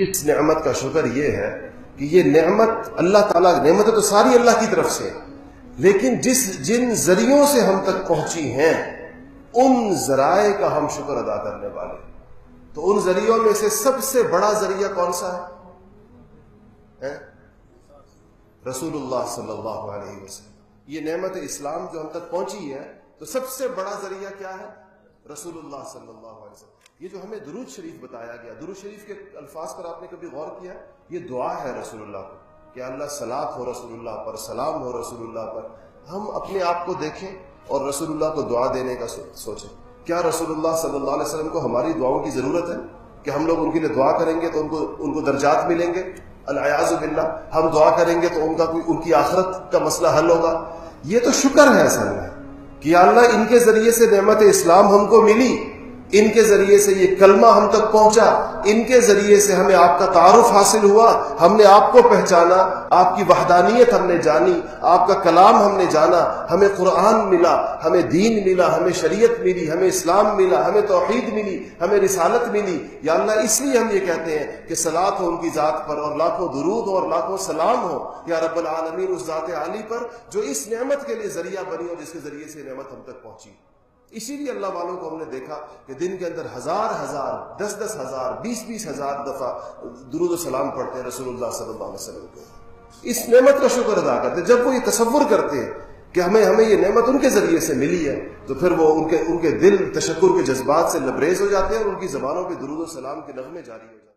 اس نعمت کا شکر یہ ہے کہ یہ نعمت اللہ تعالیٰ نعمتیں تو ساری اللہ کی طرف سے، لیکن جن ذریعوں سے ہم تک پہنچی ہیں ان ذرائع کا ہم شکر ادا کرنے والے ہیں۔ تو ان ذریعوں میں سے سب سے بڑا ذریعہ کون سا ہے؟ رسول اللہ صلی اللہ علیہ وسلم۔ یہ نعمت اسلام جو ہم تک پہنچی ہے تو سب سے بڑا ذریعہ کیا ہے؟ رسول اللہ صلی اللہ علیہ وسلم۔ یہ جو ہمیں درود شریف بتایا گیا، درود شریف کے الفاظ پر آپ نے کبھی غور کیا؟ یہ دعا ہے رسول اللہ کو کہ اللہ صلاۃ ہو رسول اللہ پر، سلام ہو رسول اللہ پر۔ ہم اپنے آپ کو دیکھیں اور رسول اللہ کو دعا دینے کا سوچیں۔ کیا رسول اللہ صلی اللہ علیہ وسلم کو ہماری دعاؤں کی ضرورت ہے کہ ہم لوگ ان کے لیے دعا کریں گے تو ان کو درجات ملیں گے؟ العیاذ باللہ، ہم دعا کریں گے تو ان کی آخرت کا مسئلہ حل ہوگا؟ یہ تو شکر ہے اصل میں کہ یا اللہ ان کے ذریعے سے نعمت اسلام ہم کو ملی، ان کے ذریعے سے یہ کلمہ ہم تک پہنچا، ان کے ذریعے سے ہمیں آپ کا تعارف حاصل ہوا، ہم نے آپ کو پہچانا، آپ کی وحدانیت ہم نے جانی، آپ کا کلام ہم نے جانا، ہمیں قرآن ملا، ہمیں دین ملا، ہمیں شریعت ملی، ہمیں اسلام ملا، ہمیں توحید ملی، ہمیں رسالت ملی۔ یا اللہ اس لیے ہم یہ کہتے ہیں کہ صلاۃ ہو ان کی ذات پر، اور لاکھوں درود ہو اور لاکھوں سلام ہو یا رب العالمین اس ذات عالی پر جو اس نعمت کے لیے ذریعہ بنی اور جس کے ذریعے سے نعمت ہم تک پہنچی۔ اسی لیے اللہ والوں کو ہم نے دیکھا کہ دن کے اندر ہزار ہزار، 10 ہزار، 20 ہزار دفعہ درود و سلام پڑھتے ہیں رسول اللہ صلی اللہ علیہ وسلم کو۔ اس نعمت کا شکر ادا کرتے۔ جب وہ یہ تصور کرتے ہیں کہ ہمیں یہ نعمت ان کے ذریعے سے ملی ہے تو پھر وہ ان کے دل تشکر کے جذبات سے لبریز ہو جاتے ہیں اور ان کی زبانوں پہ درود و سلام کے نغمے جاری ہو جاتے ہیں۔